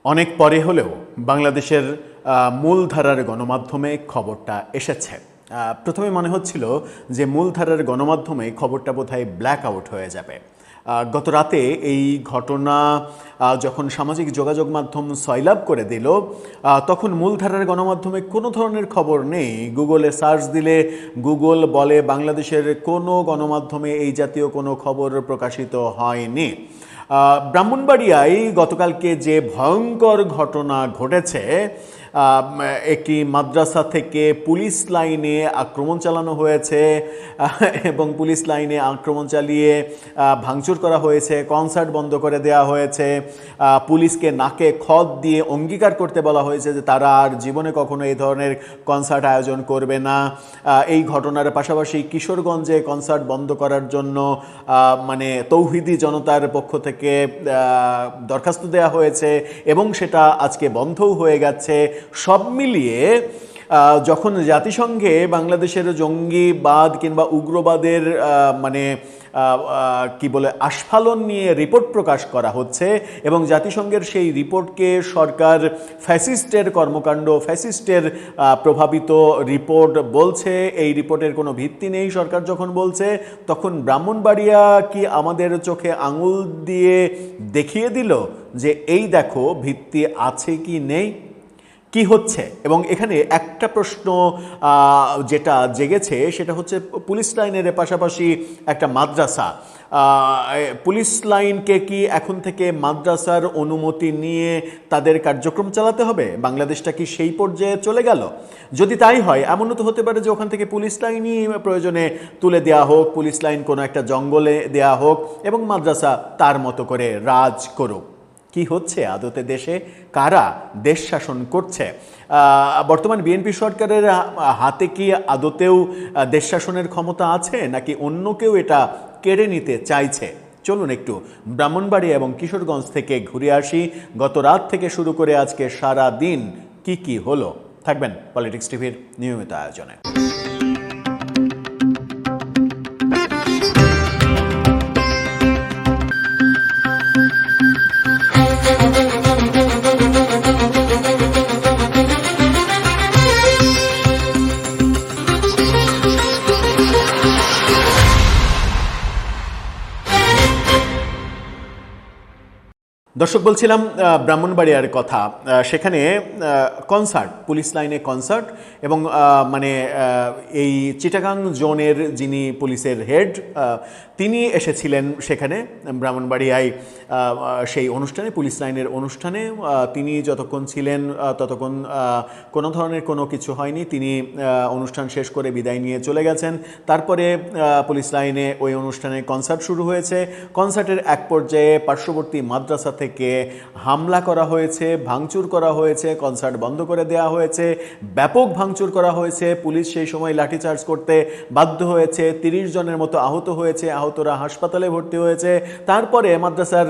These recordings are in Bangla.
অনেক পরে হলেও বাংলাদেশের মূলধারার গণমাধ্যমে খবরটা এসেছে। প্রথমে মনে হচ্ছিল যে মূলধারার গণমাধ্যমে খবরটা বোধহয় ব্ল্যাক আউট হয়ে যাবে। গত রাতে এই ঘটনা যখন সামাজিক যোগাযোগ মাধ্যম সয়লাব করে দিল, তখন মূলধারার গণমাধ্যমে কোনো ধরনের খবর নেই। গুগলে সার্চ দিলে গুগল বলে বাংলাদেশের কোনো গণমাধ্যমে এই জাতীয় কোনো খবর প্রকাশিত হয়নি। ব্রাহ্মণবাড়িয়ায় গতকালকে যে ভয়ঙ্কর ঘটনা ঘটেছে, একটি মাদ্রাসা থেকে পুলিশ লাইনে আক্রমণ চালানো হয়েছে এবং পুলিশ লাইনে আক্রমণ চালিয়ে ভাঙচুর করা হয়েছে, কনসার্ট বন্ধ করে দেওয়া হয়েছে, পুলিশকে নাকে খত দিয়ে অঙ্গীকার করতে বলা হয়েছে যে তারা আর জীবনে কখনো এই ধরনের কনসার্ট আয়োজন করবে না। এই ঘটনার পাশাপাশি কিশোরগঞ্জে কনসার্ট বন্ধ করার জন্য তৌহিদি জনতার পক্ষ থেকে দরখাস্ত দেওয়া হয়েছে এবং সেটা আজকে বন্ধও হয়ে গেছে। সব মিলিয়ে যখন জাতিসংঘে বাংলাদেশের জঙ্গিবাদ কিংবা উগ্রবাদের আস্ফালন নিয়ে রিপোর্ট প্রকাশ করা হচ্ছে এবং জাতিসংঘের সেই রিপোর্টকে সরকার ফ্যাসিস্টের কর্মকাণ্ড, ফ্যাসিস্টের প্রভাবিত রিপোর্ট বলছে, এই রিপোর্টের কোনো ভিত্তি নেই সরকার যখন বলছে, তখন ব্রাহ্মণবাড়িয়া কি আমাদের চোখে আঙুল দিয়ে দেখিয়ে দিল যে এই দেখো ভিত্তি আছে কি নেই, কি হচ্ছে। এবং এখানে একটা প্রশ্ন যেটা জেগেছে সেটা হচ্ছে পুলিশ লাইনের পাশাপাশি একটা মাদ্রাসা। পুলিশ লাইনকে কি এখন থেকে মাদ্রাসার অনুমতি নিয়ে তাদের কার্যক্রম চালাতে হবে? বাংলাদেশটা কি সেই পর্যায়ে চলে গেল? যদি তাই হয়, এমনও তো হতে পারে যে ওখান থেকে পুলিশ লাইনই প্রয়োজনে তুলে দেওয়া হোক, পুলিশ লাইন কোনো একটা জঙ্গলে দেওয়া হোক এবং মাদ্রাসা তার মতো করে রাজ করুক। কি হচ্ছে আদতে দেশে? কারা দেশ শাসন করছে? বর্তমান বিএনপি সরকারের হাতে কি আদতেও দেশ শাসনের ক্ষমতা আছে, নাকি অন্য কেউ এটা কেড়ে নিতে চাইছে? চলুন একটু ব্রাহ্মণবাড়িয়া এবং কিশোরগঞ্জ থেকে ঘুরে আসি। গত রাত থেকে শুরু করে আজকে সারা দিন কি হলো, থাকবেন পলিটিক্স টিভির নিয়মিত আয়োজনে। দর্শক, বলছিলাম ব্রাহ্মণবাড়িয়ার কথা। সেখানে কনসার্ট, পুলিশ লাইনে কনসার্ট এবং এই চিটাগাং জোনের যিনি পুলিশের হেড তিনি এসেছিলেন সেখানে ব্রাহ্মণবাড়িয়ায় সেই অনুষ্ঠানে, পুলিশ লাইনের অনুষ্ঠানে। তিনি যতক্ষণ ছিলেন ততক্ষণ কোনো ধরনের কোনো কিছু হয়নি। তিনি অনুষ্ঠান শেষ করে বিদায় নিয়ে চলে গেছেন। তারপরে পুলিশ লাইনে ওই অনুষ্ঠানে কনসার্ট শুরু হয়েছে। কনসার্টের এক পর্যায়ে পার্শ্ববর্তী মাদ্রাসা থেকে হামলা করা হয়েছে, ভাঙচুর করা হয়েছে, কনসার্ট বন্ধ করে দেওয়া হয়েছে, ব্যাপক ভাঙচুর করা হয়েছে। পুলিশ সেই সময় লাঠিচার্জ করতে বাধ্য হয়েছে, 30 জনের মতো আহত হয়েছে, আহতরা হাসপাতালে ভর্তি হয়েছে। তারপরে মাদ্রাসার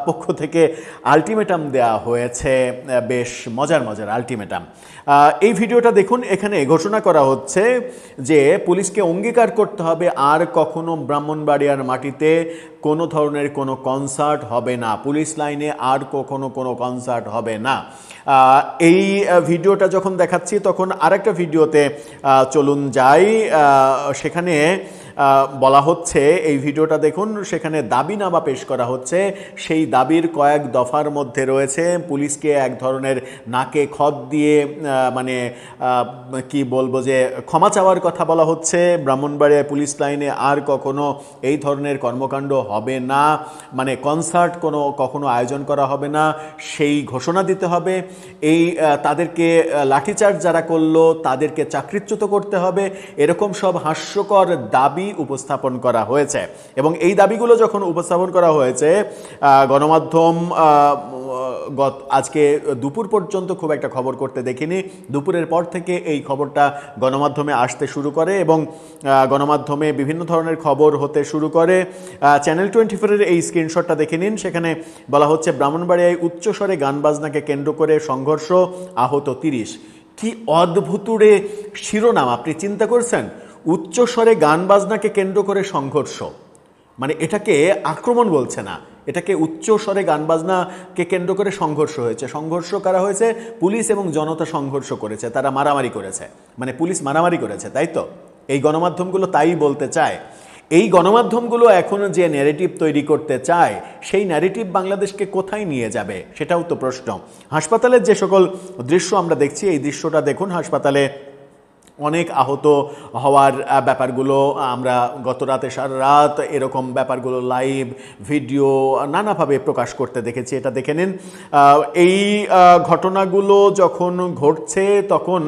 পক্ষ থেকে আলটিমেটাম দেওয়া হয়েছে, বেশ মজার আলটিমেটাম। এই ভিডিওটা দেখুন। এখানে ঘোষণা করা হচ্ছে যে পুলিশকে অঙ্গীকার করতে হবে আর কখনো ব্রাহ্মণবাড়িয়ার মাটিতে কোনো ধরনের কোনো কনসার্ট হবে না, পুলিশ লাইনে আর কখনো কোনো কনসার্ট হবে না। এই ভিডিওটা যখন দেখাচ্ছি তখন আরেকটা ভিডিওতে চলুন যাই। সেখানে বলা হচ্ছে, এই ভিডিওটা দেখুন, সেখানে দাবিনামা পেশ করা হচ্ছে। সেই দাবির কয়েক দফার মধ্যে রয়েছে পুলিশকে এক ধরনের নাকে খত দিয়ে ক্ষমা চাওয়ার কথা বলা হচ্ছে। ব্রাহ্মণবাড়িয়া পুলিশ লাইনে আর কখনো এই ধরনের কর্মকাণ্ড হবে না, কনসার্ট কখনো আয়োজন করা হবে না, সেই ঘোষণা দিতে হবে। তাদেরকে লাঠিচার্জ যারা করলো তাদেরকে চাকরিচ্যুত করতে হবে, এরকম সব হাস্যকর দাবি উপস্থাপন করা হয়েছে। এবং এই দাবিগুলো যখন উপস্থাপন করা হয়েছে, গণমাধ্যম আজকে দুপুর পর্যন্ত খুব একটা খবর করতে দেখিনি। দুপুরের পর থেকে এই খবরটা গণমাধ্যমে আসতে শুরু করে এবং গণমাধ্যমে বিভিন্ন ধরনের খবর হতে শুরু করে। চ্যানেল 24-এর এই স্ক্রিনশটটা দেখে নিন। সেখানে বলা হচ্ছে, ব্রাহ্মণবাড়িয়ায় উচ্চস্বরে গান বাজনাকে কেন্দ্র করে সংঘর্ষ, আহত 30। কি অদ্ভুতুরে শিরোনাম, আপনি চিন্তা করছেন? উচ্চস্বরে গান বাজনাকে কেন্দ্র করে সংঘর্ষ, এটাকে আক্রমণ বলছে না, এটাকে উচ্চ স্বরে গান বাজনাকে কেন্দ্র করে সংঘর্ষ হয়েছে। সংঘর্ষ করা হয়েছে, পুলিশ এবং জনতা সংঘর্ষ করেছে, তারা মারামারি করেছে, মানে পুলিশ মারামারি করেছে, তাই তো? এই গণমাধ্যমগুলো তাই বলতে চায়। এই গণমাধ্যমগুলো এখন যে ন্যারেটিভ তৈরি করতে চায়, সেই ন্যারেটিভ বাংলাদেশকে কোথায় নিয়ে যাবে সেটাও তো প্রশ্ন। হাসপাতালের যে সকল দৃশ্য আমরা দেখছি, এই দৃশ্যটা দেখুন, হাসপাতালে অনেক আহত হওয়ার ব্যাপারগুলো আমরা গত রাতে সারা রাত এরকম ব্যাপারগুলো লাইভ ভিডিও নানাভাবে প্রকাশ করতে দেখেছি। এটা দেখে নিন। এই ঘটনাগুলো যখন ঘটছে তখন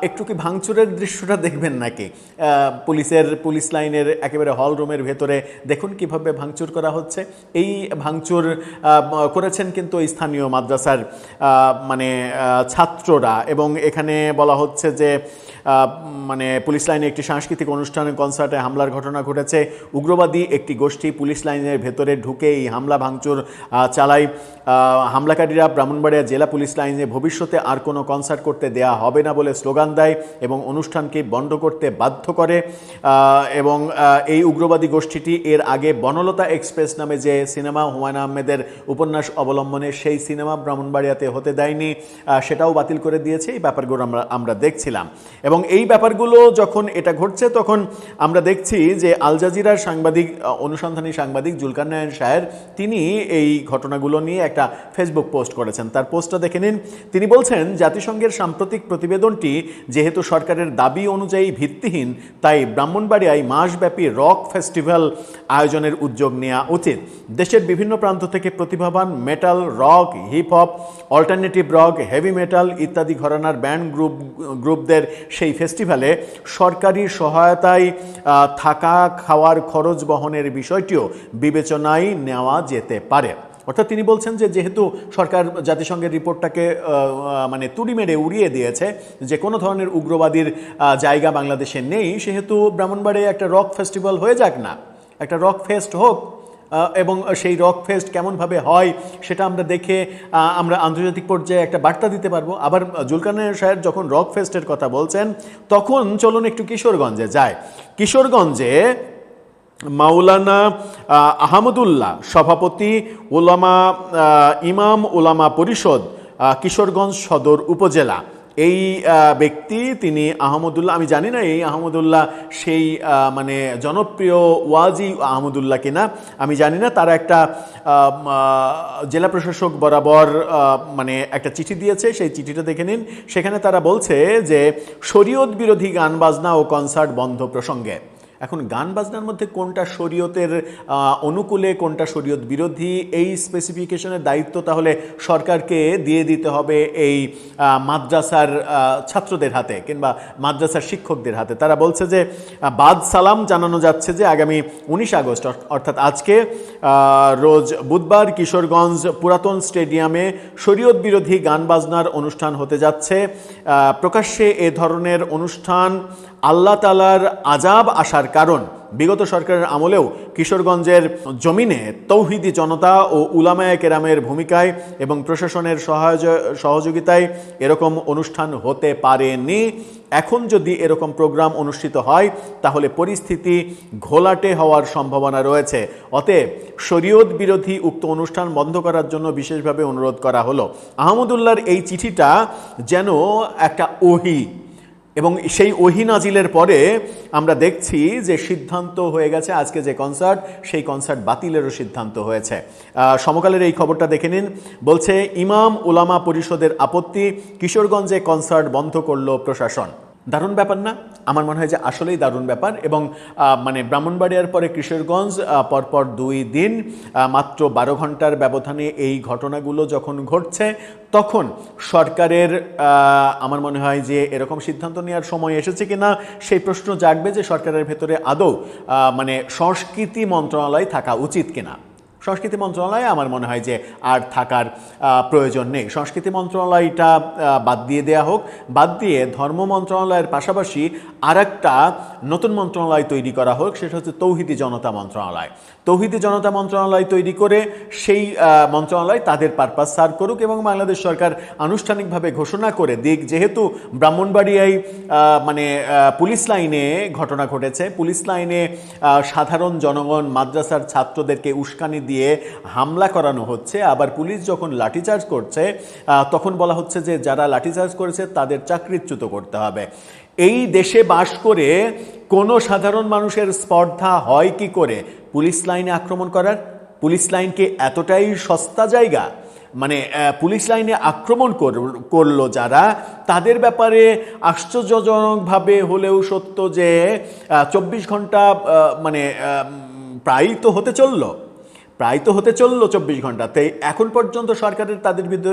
একটু কি ভাঙচুরের দৃশ্যটা দেখবেন নাকি? পুলিশ লাইনের একেবারে হল রুমের ভেতরে দেখুন কিভাবে ভাঙচুর করা হচ্ছে। এই ভাঙচুর করেছেন কিন্তু স্থানীয় মাদ্রাসার মানে ছাত্ররা, এবং এখানে বলা হচ্ছে যে মানে পুলিশ লাইনে একটি সাংস্কৃতিক অনুষ্ঠানে কনসার্টে হামলার ঘটনা ঘটেছে। উগ্রবাদী একটি গোষ্ঠী পুলিশ লাইনের ভেতরে ঢুকে এই হামলা ভাঙচুর চালায়। হামলাকারীরা ব্রাহ্মণবাড়িয়া জেলা পুলিশ লাইনে ভবিষ্যতে আর কোনো কনসার্ট করতে দেয়া হবে না বলে স্লোগান দেয় এবং অনুষ্ঠানকে বন্ধ করতে বাধ্য করে। এবং এই উগ্রবাদী গোষ্ঠীটি এর আগে বনলতা এক্সপ্রেস নামে যে সিনেমা হুমায়ুন আহমেদের উপন্যাস অবলম্বনে, সেই সিনেমা ব্রাহ্মণবাড়িয়াতে হতে দেয়নি, সেটাও বাতিল করে দিয়েছে। এই ব্যাপারগুলো আমরা দেখছিলাম। এবং এই ব্যাপারগুলো যখন এটা ঘটছে তখন আমরা দেখছি যে আল জাজিরার অনুসন্ধানী সাংবাদিক জুলকারনায়ন শাহের, তিনি এই ঘটনাগুলো নিয়ে একটা ফেসবুক পোস্ট করেছেন। তার পোস্টটা দেখে নিন। তিনি বলছেন, জাতিসংঘের সাম্প্রতিক প্রতিবেদনটি যেহেতু সরকারের দাবি অনুযায়ী ভিত্তিহীন, তাই ব্রাহ্মণবাড়িয়ায় মাসব্যাপী রক ফেস্টিভ্যাল আয়োজনের উদ্যোগ নেওয়া উচিত। দেশের বিভিন্ন প্রান্ত থেকে প্রতিভাবান metal, rock, hip hop, alternative rock, heavy metal ইত্যাদি ঘরানার ব্যান্ড গ্রুপদের সেই ফেস্টিভ্যালে সরকারি সহায়তায় থাকা খাওয়ার খরচ বহনের বিষয়টিও বিবেচনায় নেওয়া যেতে পারে। অর্থাৎ তিনি বলছেন যে যেহেতু সরকার জাতিসংঘের রিপোর্টটাকে মানে তুড়ি মেরে উড়িয়ে দিয়েছে যে কোনো ধরনের উগ্রবাদীর জায়গা বাংলাদেশে নেই, সেহেতু ব্রাহ্মণবাড়িয়ায় একটা রক ফেস্টিভ্যাল হয়ে যাক না, একটা রক ফেস্ট হোক, এবং সেই রক ফেস্ট কেমনভাবে হয় সেটা আমরা দেখে আমরা আন্তর্জাতিক পর্যায়ে একটা বার্তা দিতে পারবো। আবার জুলকারনায়ন সাহেব যখন রক ফেস্টের কথা বলছেন, তখন চলুন একটু কিশোরগঞ্জে যায়। কিশোরগঞ্জে মাওলানা আহমদুল্লাহ, সভাপতি ইমাম উলামা পরিষদ, কিশোরগঞ্জ সদর উপজেলা, এই ব্যক্তি, তিনি আহমদুল্লাহ, আমি জানি না এই আহমদুল্লাহ সেই মানে জনপ্রিয় ওয়াজি আহমদুল্লাহ কিনা আমি জানি না, তারা একটা জেলা প্রশাসক বরাবর মানে একটা চিঠি দিয়েছে। সেই চিঠিটা দেখে নিন। সেখানে তারা বলছে যে শরীয়ত বিরোধী গান বাজনা ও কনসার্ট বন্ধ প্রসঙ্গে। এখন গান বাজনার মধ্যে কোনটা শরীয়তের অনুকূলে, কোনটা শরীয়ত বিরোধী, এই স্পেসিফিকেশনের দায়িত্ব তাহলে সরকারকে দিয়ে দিতে হবে এই মাদ্রাসার ছাত্রদের হাতে কিংবা মাদ্রাসার শিক্ষকদের হাতে। তারা বলছে যে বাদ সালাম জানানো যাচ্ছে যে আগামী 19 আগস্ট অর্থাৎ আজকে রোজ বুধবার কিশোরগঞ্জ পুরাতন স্টেডিয়ামে শরীয়ত বিরোধী গান বাজনার অনুষ্ঠান হতে যাচ্ছে। প্রকাশ্যে এ ধরনের অনুষ্ঠান আল্লাহ তাআলার আযাব আসার কারণ। বিগত সরকারের আমলেও কিশোরগঞ্জের জমিনে তৌহিদি জনতা ও উলামায়ে কেরামের ভূমিকায় এবং প্রশাসনের সহযোগিতায় এরকম অনুষ্ঠান হতে পারেনি। এখন যদি এরকম প্রোগ্রাম অনুষ্ঠিত হয় তাহলে পরিস্থিতি ঘোলাটে হওয়ার সম্ভাবনা রয়েছে। অতএব শরীয়ত বিরোধী উক্ত অনুষ্ঠান বন্ধ করার জন্য বিশেষভাবে অনুরোধ করা হলো। আহমদুল্লাহর এই চিঠিটা যেন একটা ওহী, এবং সেই ওহী নাজিলের পরে আমরা দেখছি যে সিদ্ধান্ত হয়ে গেছে, আজকে যে কনসার্ট সেই কনসার্ট বাতিলেরও সিদ্ধান্ত হয়েছে। সমকালের এই খবরটা দেখে নিন। বলছে ইমাম উলামা পরিষদের আপত্তি, কিশোরগঞ্জে কনসার্ট বন্ধ করলো প্রশাসন। দারুণ ব্যাপার না? আমার মনে হয় যে আসলেই দারুণ ব্যাপার। এবং মানে ব্রাহ্মণবাড়িয়ার পরে কিশোরগঞ্জ, পরপর 2 দিন মাত্র 12 ঘন্টার ব্যবধানে এই ঘটনাগুলো যখন ঘটছে, তখন সরকারের আমার মনে হয় যে এরকম সিদ্ধান্ত নেওয়ার সময় এসেছে কিনা সেই প্রশ্ন জাগবে যে সরকারের ভেতরে আদৌ মানে সংস্কৃতি মন্ত্রণালয় থাকা উচিত কিনা। সংস্কৃতি মন্ত্রণালয়ে আমার মনে হয় যে আর থাকার প্রয়োজন নেই। সংস্কৃতি মন্ত্রণালয়টা বাদ দিয়ে দেয়া হোক, বাদ দিয়ে ধর্ম মন্ত্রণালয়ের পাশাপাশি আরেকটা নতুন মন্ত্রণালয় তৈরি করা হোক, সেটা হচ্ছে তৌহিদি জনতা মন্ত্রণালয়। তৌহিদি জনতা মন্ত্রণালয় তৈরি করে সেই মন্ত্রণালয় তাদের পারপাস সার্ভ করুক এবং বাংলাদেশ সরকার আনুষ্ঠানিকভাবে ঘোষণা করে দিক যেহেতু ব্রাহ্মণবাড়িয়ায় মানে পুলিশ লাইনে ঘটনা ঘটেছে, পুলিশ লাইনে সাধারণ জনগণ মাদ্রাসার ছাত্রদেরকে উস্কানি দিয়ে হামলা করানো হচ্ছে, আবার পুলিশ যখন লাঠিচার্জ করছে তখন বলা হচ্ছে যে যারা লাঠিচার্জ করেছে তাদের চাকরিচ্যুত করতে হবে। এই দেশে বাস করে কোনো সাধারণ মানুষের স্পর্ধা হয় কি করে পুলিশ লাইনে আক্রমণ করার? পুলিশ লাইনকে এতটাই সস্তা জায়গা, মানে পুলিশ লাইনে আক্রমণ করলো যারা, তাদের ব্যাপারে আশ্চর্যজনকভাবে হলেও সত্য যে 24 ঘন্টা মানে প্রায়ই তো হতে চললো 24 ঘন্টাতে এখন পর্যন্ত সরকারের তাদের বিরুদ্ধে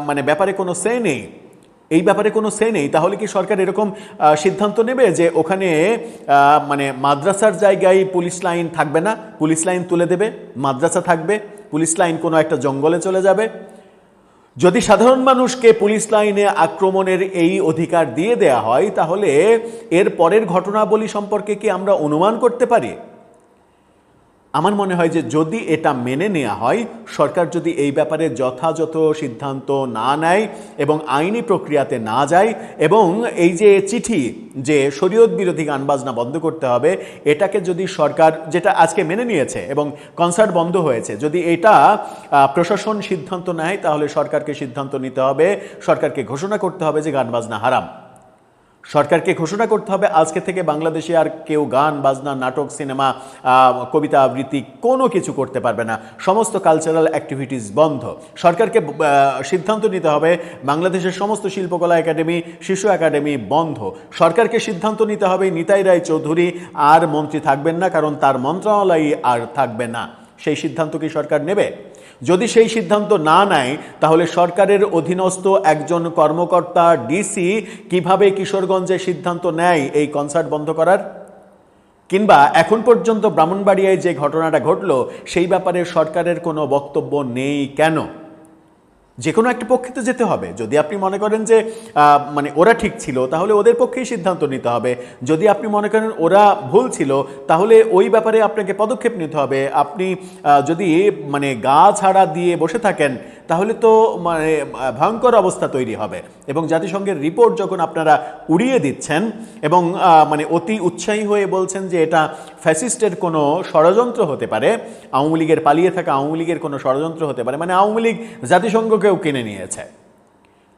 মানে ব্যাপারে কোনো সে নেই, এই ব্যাপারে কোনো সে নেই। তাহলে কি সরকার এরকম সিদ্ধান্ত নেবে যে ওখানে মানে মাদ্রাসার জায়গায় পুলিশ লাইন থাকবে না, পুলিশ লাইন তুলে দেবে, মাদ্রাসা থাকবে, পুলিশ লাইন কোনো একটা জঙ্গলে চলে যাবে? যদি সাধারণ মানুষকে পুলিশ লাইনে আক্রমণের এই অধিকার দিয়ে দেয়া হয় তাহলে এর পরের ঘটনাবলী সম্পর্কে কি আমরা অনুমান করতে পারি? আমার মনে হয় যে যদি এটা মেনে নেওয়া হয়, সরকার যদি এই ব্যাপারে যথাযথ সিদ্ধান্ত না নেয় এবং আইনি প্রক্রিয়াতে না যায় এবং এই যে চিঠি যে শরীয়ত বিরোধী গান বাজনা বন্ধ করতে হবে, এটাকে যদি সরকার, যেটা আজকে মেনে নিয়েছে এবং কনসার্ট বন্ধ হয়েছে, যদি এটা প্রশাসন সিদ্ধান্ত নেয় তাহলে সরকারকে সিদ্ধান্ত নিতে হবে, সরকারকে ঘোষণা করতে হবে যে গান বাজনা হারাম। সরকারকে ঘোষণা করতে হবে আজকে থেকে বাংলাদেশে আর কেউ গান বাজনা, নাটক, সিনেমা, কবিতা আবৃত্তি কোনো কিছু করতে পারবে না, সমস্ত কালচারাল অ্যাক্টিভিটিস বন্ধ। সরকারকে সিদ্ধান্ত নিতে হবে বাংলাদেশের সমস্ত শিল্পকলা একাডেমি, শিশু একাডেমি বন্ধ। সরকারকে সিদ্ধান্ত নিতে হবে নিতাই রায় চৌধুরী আর মন্ত্রী থাকবেন না, কারণ তার মন্ত্রণালয় আর থাকবে না। সেই সিদ্ধান্ত কি সরকার নেবে? যদি সেই সিদ্ধান্ত না নেয় তাহলে সরকারের অধীনস্থ একজন কর্মকর্তা ডিসি কিভাবে কিশোরগঞ্জে সিদ্ধান্ত নেয় এই কনসার্ট বন্ধ করার? কিংবা এখন পর্যন্ত ব্রাহ্মণবাড়িয়ায় যে ঘটনাটা ঘটলো সেই ব্যাপারে সরকারের কোনো বক্তব্য নেই কেন? যে কোনো একটা পক্ষে তো যেতে হবে। যদি আপনি মনে করেন যে মানে ওরা ঠিক ছিল তাহলে ওদের পক্ষেই সিদ্ধান্ত নিতে হবে, যদি আপনি মনে করেন ওরা ভুল ছিল তাহলে ওই ব্যাপারে আপনাকে পদক্ষেপ নিতে হবে। আপনি যদি মানে গা ছাড়া দিয়ে বসে থাকেন তাহলে তো মানে ভয়ঙ্কর অবস্থা তৈরি হবে। এবং জাতিসংঘের রিপোর্ট যখন আপনারা উড়িয়ে দিচ্ছেন এবং মানে অতি উৎসাহী হয়ে বলছেন যে এটা ফ্যাসিস্টের কোনো ষড়যন্ত্র হতে পারে, আওয়ামী লীগের পালিয়ে থাকা আওয়ামী লীগের কোনো ষড়যন্ত্র হতে পারে, মানে আওয়ামী লীগ জাতিসংঘকেও কিনে নিয়েছে।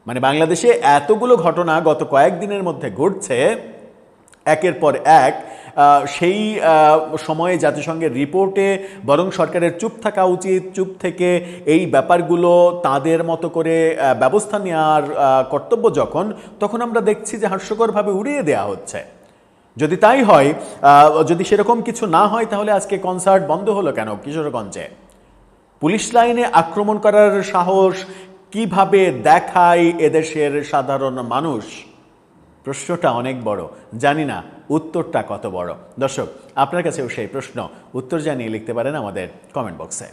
মানে বাংলাদেশে এতগুলো ঘটনা গত কয়েকদিনের মধ্যে ঘটছে একের পর এক, সেই সময়ে জাতিসংঘের রিপোর্টে বরং সরকারের চুপ থাকা উচিত, চুপ থেকে এই ব্যাপারগুলো তাদের মতো করে ব্যবস্থা নেওয়ার কর্তব্য যখন, তখন আমরা দেখছি যে হাস্যকরভাবে উড়িয়ে দেওয়া হচ্ছে। যদি তাই হয়, যদি সেরকম কিছু না হয় তাহলে আজকে কনসার্ট বন্ধ হলো কেন কিশোরগঞ্জে? পুলিশ লাইনে আক্রমণ করার সাহস কিভাবে দেখায় এদেশের সাধারণ মানুষ? প্রশ্নটা অনেক বড়, জানি না উত্তরটা কত বড়। দর্শক, আপনার কাছেও সেই প্রশ্ন, উত্তর জানিয়ে লিখতে পারেন আমাদের কমেন্ট বক্সে।